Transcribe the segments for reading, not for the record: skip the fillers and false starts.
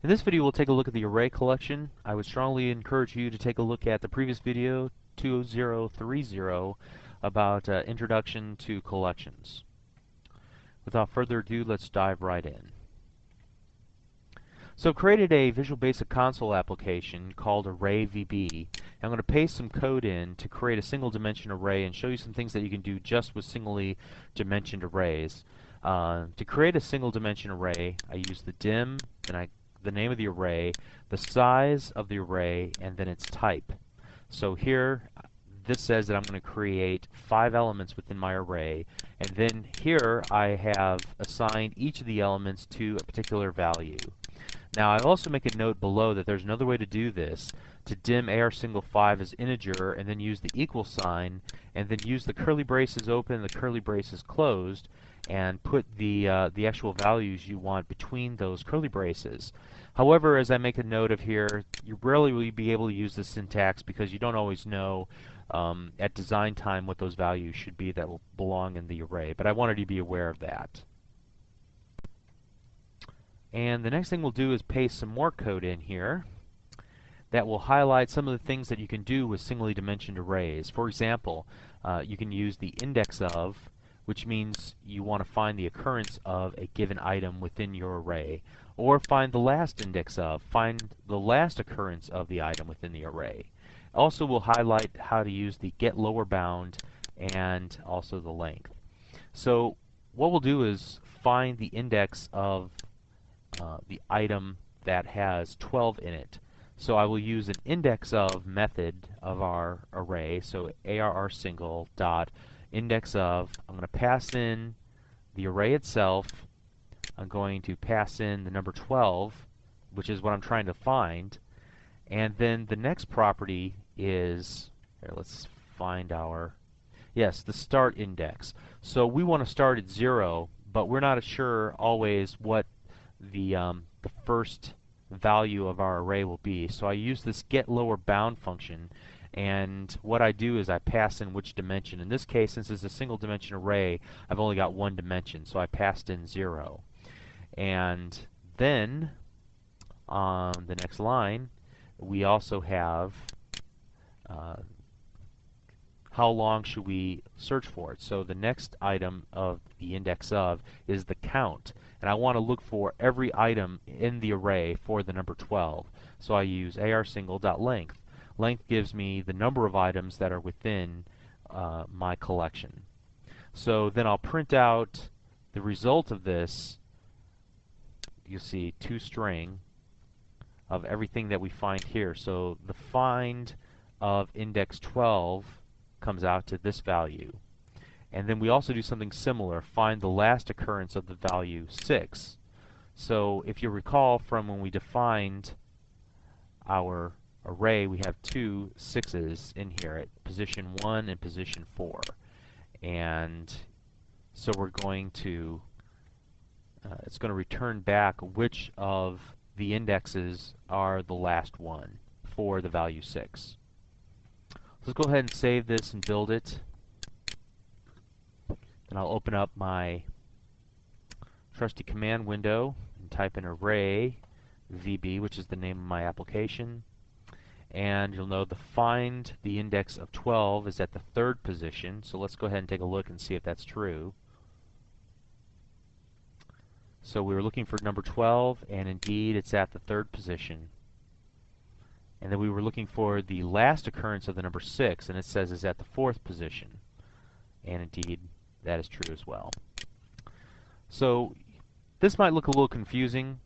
In this video, we'll take a look at the array collection. I would strongly encourage you to take a look at the previous video, 2030, about Introduction to Collections. Without further ado, let's dive right in. So I've created a Visual Basic Console application called array.vb. I'm going to paste some code in to create a single dimension array and show you some things that you can do just with singly dimensioned arrays. To create a single dimension array, I use the dim, and the name of the array, the size of the array, and then its type. So here, this says that I'm going to create 5 elements within my array, and then here I have assigned each of the elements to a particular value. Now I also make a note below that there's another way to do this, to dim AR_5 as integer, and then use the equal sign, and then use the curly braces open and the curly braces closed, and put the actual values you want between those curly braces. However, as I make a note of here, you rarely will be able to use this syntax because you don't always know at design time what those values should be that will belong in the array. But I wanted you to be aware of that. And the next thing we'll do is paste some more code in here that will highlight some of the things that you can do with singly dimensioned arrays. For example, you can use the index of, which means you want to find the occurrence of a given item within your array, or find the last index of, find the last occurrence of the item within the array. Also, we'll highlight how to use the get lower bound and also the length. So what we'll do is find the index of the item that has 12 in it. So I will use an index of method of our array, so arr_single dot index of, I'm going to pass in the array itself, I'm going to pass in the number 12, which is what I'm trying to find, and then the next property is, here, let's find our, yes, the start index. So we want to start at 0, but we're not sure always what the first value of our array will be. So I use this get lower bound function, and what I do is I pass in which dimension. In this case, since it's a single dimension array, I've only got one dimension, so I passed in 0. And then on the next line, we also have how long should we search for it. So the next item of the index of is the count, and I want to look for every item in the array for the number 12. So I use arr_single.length. Length gives me the number of items that are within my collection. So then I'll print out the result of this. You see toString of everything that we find here. So the find of index 12 comes out to this value. And then we also do something similar, find the last occurrence of the value 6. So if you recall from when we defined our array, we have 2 6s in here at position 1 and position 4. And so we're going to, it's going to return back which of the indexes are the last one for the value 6. Let's go ahead and save this and build it. Then I'll open up my trusty command window and type in array.vb, which is the name of my application. And you'll know the find the index of 12 is at the 3rd position. So let's go ahead and take a look and see if that's true. So we were looking for number 12, and indeed it's at the 3rd position. And then we were looking for the last occurrence of the number 6, and it says is at the 4th position. And indeed, that is true as well. So this might look a little confusing.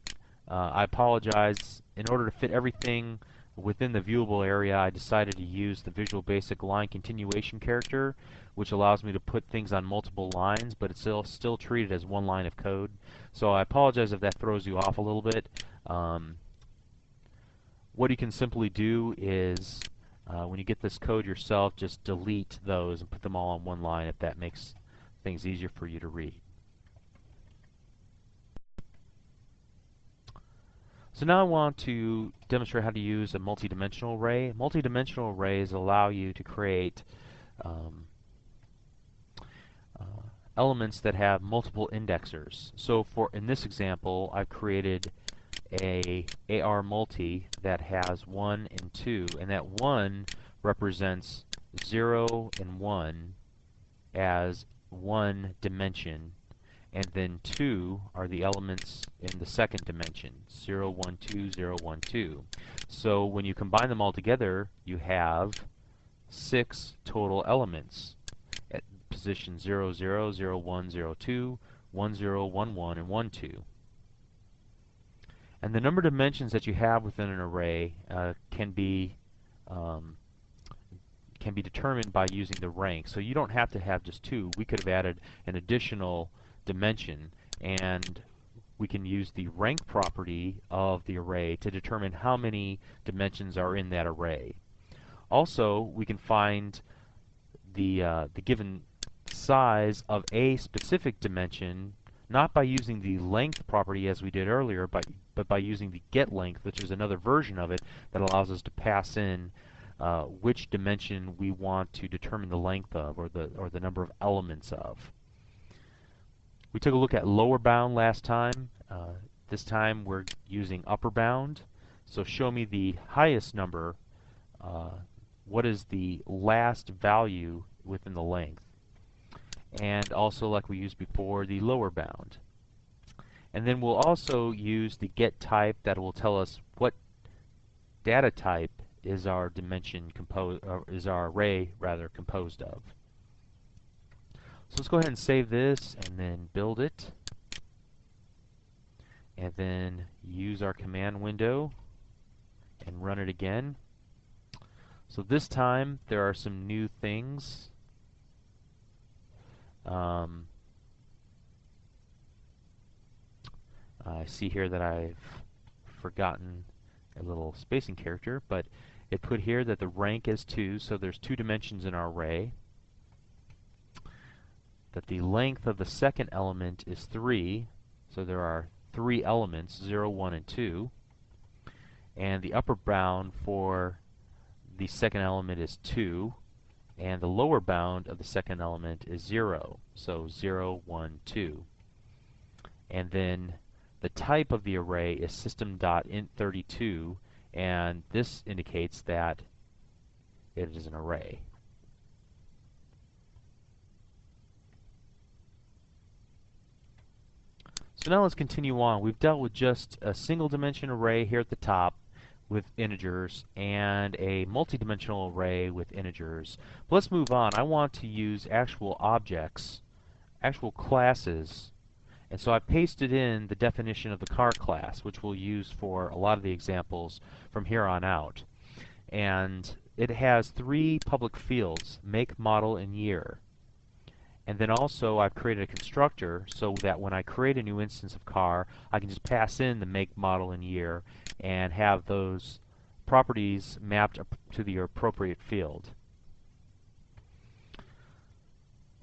I apologize. In order to fit everything within the viewable area, I decided to use the Visual Basic line continuation character, which allows me to put things on multiple lines, but it's still treated as one line of code. So I apologize if that throws you off a little bit. What you can simply do is, when you get this code yourself, just delete those and put them all on one line if that makes things easier for you to read. So now I want to demonstrate how to use a multidimensional array. Multidimensional arrays allow you to create elements that have multiple indexers. So in this example, I've created a AR multi that has 1 and 2, and that 1 represents 0 and 1 as one dimension, and then 2 are the elements in the second dimension, 0, 1, 2, 0, 1, 2. So when you combine them all together, you have 6 total elements at position 0, 0, 0, 1, 0, 2, 1, 0, 1, 1, and 1, 2. And the number of dimensions that you have within an array can be determined by using the rank. So you don't have to have just 2. We could have added an additional dimension, and we can use the rank property of the array to determine how many dimensions are in that array. Also, we can find the given size of a specific dimension not by using the length property as we did earlier, but by using the getLength, which is another version of it that allows us to pass in which dimension we want to determine the length of, or the number of elements of. We took a look at lower bound last time. This time we're using upper bound. So show me the highest number. What is the last value within the length? And also, like we used before, the lower bound. And then we'll also use the get type that will tell us what data type is our dimension composed, or is our array rather composed of. So let's go ahead and save this and then build it. And then use our command window and run it again. So this time there are some new things. I see here that I've forgotten a little spacing character, but it put here that the rank is 2, so there's 2 dimensions in our array. That the length of the second element is 3, so there are 3 elements, 0, 1, and 2. And the upper bound for the second element is 2, and the lower bound of the second element is 0, so 0, 1, 2. And then the type of the array is system.int32, and this indicates that it is an array. So now let's continue on. We've dealt with just a single dimension array here at the top with integers and a multi-dimensional array with integers. But let's move on. I want to use actual objects, actual classes. And so I pasted in the definition of the car class, which we'll use for a lot of the examples from here on out. And it has 3 public fields, make, model, and year. And then also I've created a constructor so that when I create a new instance of car, I can just pass in the make, model, and year and have those properties mapped to the appropriate field.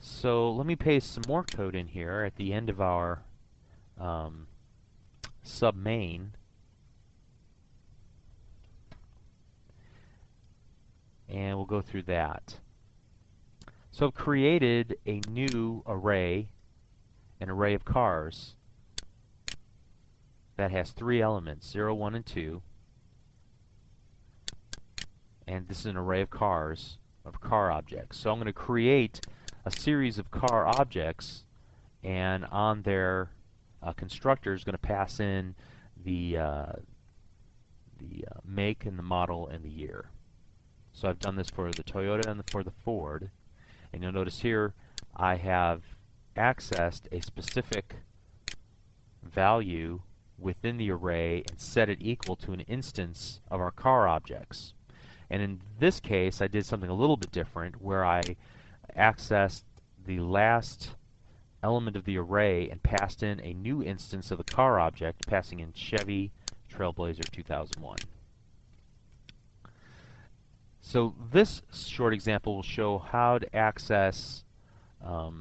So let me paste some more code in here at the end of our submain. And we'll go through that. So I've created a new array, an array of cars, that has 3 elements, 0, 1, and 2. And this is an array of cars, of car objects. So I'm going to create a series of car objects, and on their constructor is going to pass in the make and the model and the year. So I've done this for the Toyota and for the Ford. And you'll notice here I have accessed a specific value within the array and set it equal to an instance of our car objects. And in this case, I did something a little bit different, where I accessed the last element of the array and passed in a new instance of the car object, passing in Chevy Trailblazer 2001. So this short example will show how to access a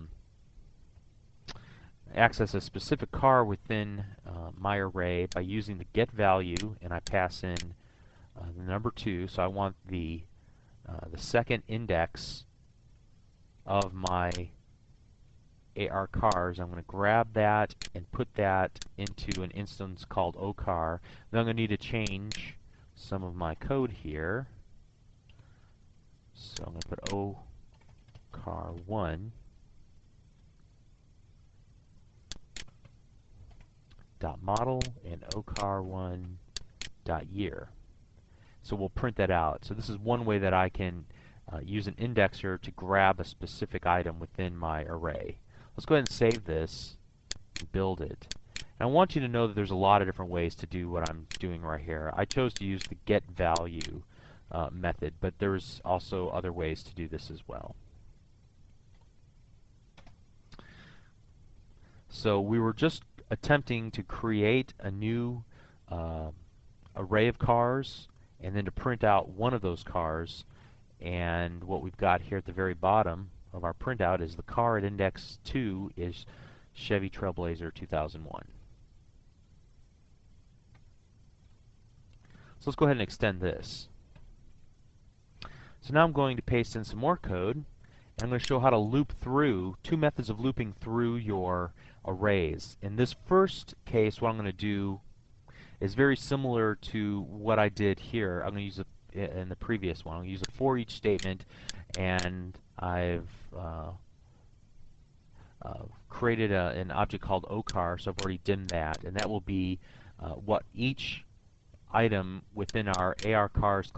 specific car within my array by using the get value, and I pass in the number 2. So I want the second index of my AR cars. I'm going to grab that and put that into an instance called OCar. Then I'm going to need to change some of my code here. So I'm going to put OCar1 dot model and OCar1 dot year. So we'll print that out. So this is one way that I can use an indexer to grab a specific item within my array. Let's go ahead and save this and build it. And I want you to know that there's a lot of different ways to do what I'm doing right here. I chose to use the getValue method, but there's also other ways to do this as well. So we were just attempting to create a new array of cars and then to print out one of those cars. And what we've got here at the very bottom of our printout is the car at index 2 is Chevy Trailblazer 2001. So let's go ahead and extend this. So now I'm going to paste in some more code. And I'm going to show how to loop through, two methods of looping through your arrays. In this first case, what I'm going to do is very similar to what I did here. I'm going to use it in the previous one. I'll use a for each statement, and I've created an object called OCar, so I've already dimmed that, and that will be what each item within our AR cars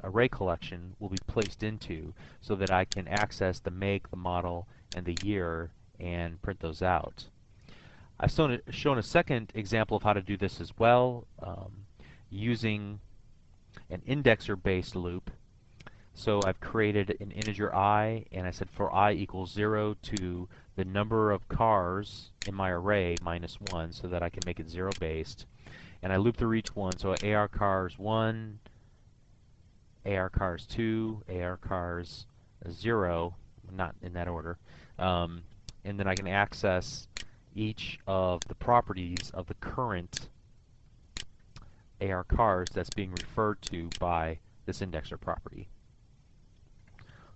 array collection will be placed into, so that I can access the make, the model, and the year and print those out. I've shown a second example of how to do this as well, using an indexer-based loop. So I've created an integer I, and I said for I equals 0 to the number of cars in my array minus 1, so that I can make it 0-based. And I loop through each one, so AR cars 1, AR cars 2, AR cars 0, not in that order. And then I can access each of the properties of the current AR cars that's being referred to by this indexer property.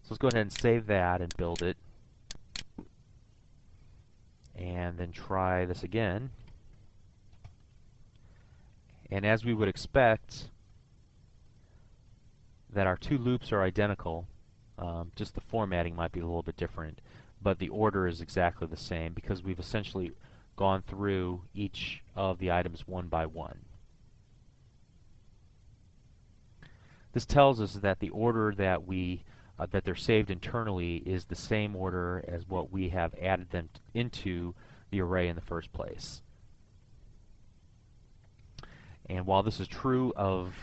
So let's go ahead and save that and build it. And then try this again. And as we would expect, that our two loops are identical. Just the formatting might be a little bit different, but the order is exactly the same because we've essentially gone through each of the items one by one. This tells us that the order that that they're saved internally is the same order as what we have added them into the array in the first place. And while this is true of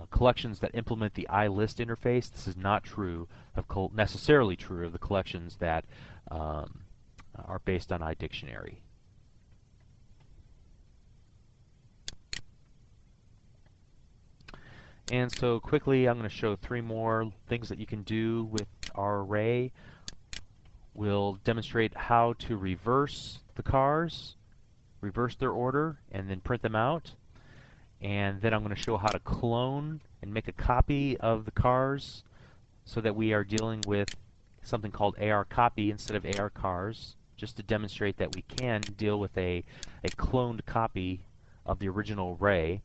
collections that implement the iList interface, this is not true of necessarily true of the collections that are based on iDictionary. And so quickly, I'm going to show three more things that you can do with our array. We'll demonstrate how to reverse the cars, reverse their order, and then print them out. And then I'm going to show how to clone and make a copy of the cars so that we are dealing with something called AR copy instead of AR cars, just to demonstrate that we can deal with a cloned copy of the original array.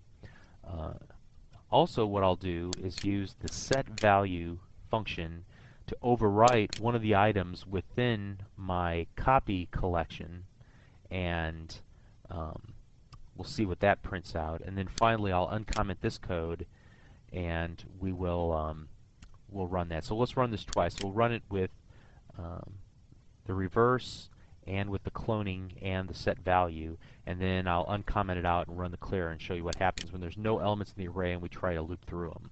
Also, what I'll do is use the setValue function to overwrite one of the items within my copy collection, and we'll see what that prints out. And then finally, I'll uncomment this code, and we will we'll run that. So let's run this twice. We'll run it with the reverse and with the cloning and the set value, and then I'll uncomment it out and run the clear and show you what happens when there's no elements in the array and we try to loop through them.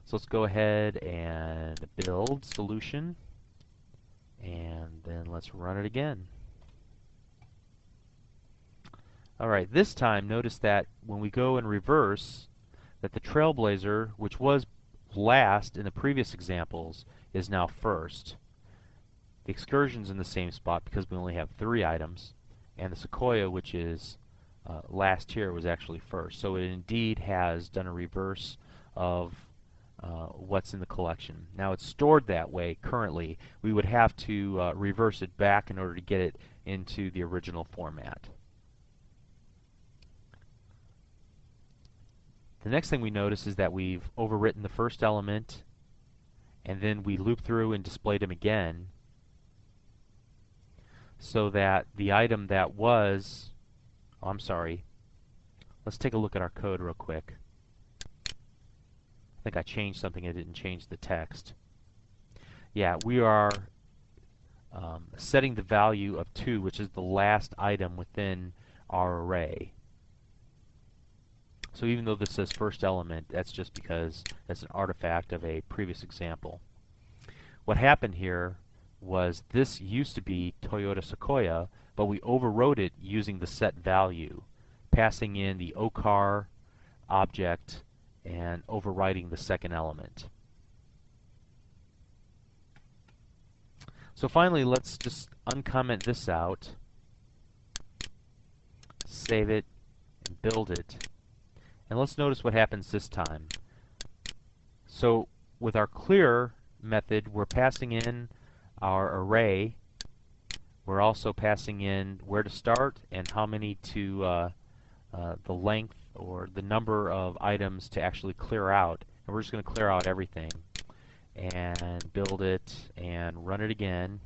So let's go ahead and build solution, and then let's run it again. Alright, this time notice that when we go and reverse, that the Trailblazer, which was last in the previous examples, is now first. The Excursion's in the same spot because we only have 3 items, and the Sequoia, which is last here, was actually first. So it indeed has done a reverse of what's in the collection. Now it's stored that way currently. We would have to reverse it back in order to get it into the original format. The next thing we notice is that we've overwritten the first element, and then we loop through and displayed them again, so that the item that was, oh, I'm sorry, let's take a look at our code real quick. I think I changed something, I didn't change the text. Yeah, we are setting the value of 2, which is the last item within our array. So even though this says first element, that's just because that's an artifact of a previous example. What happened here was this used to be Toyota Sequoia, but we overrode it using the set value, passing in the OCar object and overriding the second element. So finally, let's just uncomment this out, save it, and build it. And let's notice what happens this time. So with our clear method, we're passing in our array. We're also passing in where to start and how many to the length or the number of items to actually clear out. And we're just going to clear out everything and build it and run it again.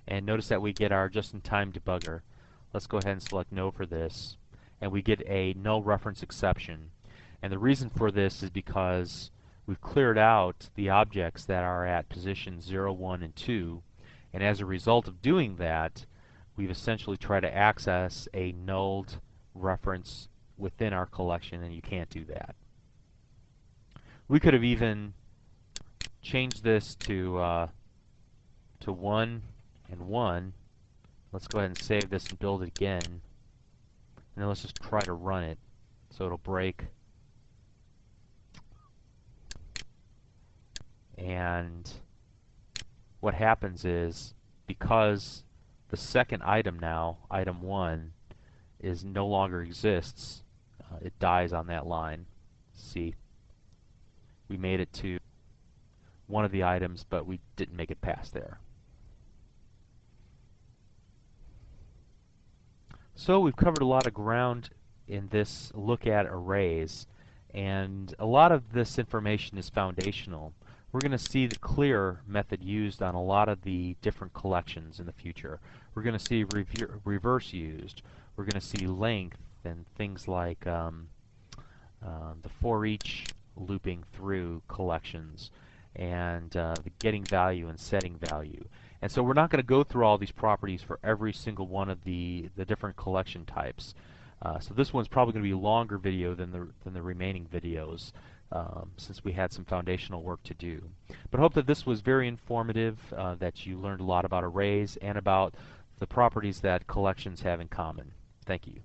And notice that we get our just-in-time debugger. Let's go ahead and select no for this. And we get a null reference exception. And the reason for this is because we've cleared out the objects that are at position 0, 1, and 2. And as a result of doing that, we've essentially tried to access a nulled reference within our collection, and you can't do that. We could have even changed this to 1 and 1. Let's go ahead and save this and build it again. And then let's just try to run it so it'll break. And what happens is, because the second item now, item 1, is no longer exists, it dies on that line. See, we made it to one of the items, but we didn't make it past there. So we've covered a lot of ground in this look at arrays, and a lot of this information is foundational. We're going to see the clear method used on a lot of the different collections in the future. We're going to see reverse used. We're going to see length and things like the for each looping through collections, and the getting value and setting value. And so we're not going to go through all these properties for every single one of the different collection types. So this one's probably going to be a longer video than the remaining videos, since we had some foundational work to do. But I hope that this was very informative, that you learned a lot about arrays and about the properties that collections have in common. Thank you.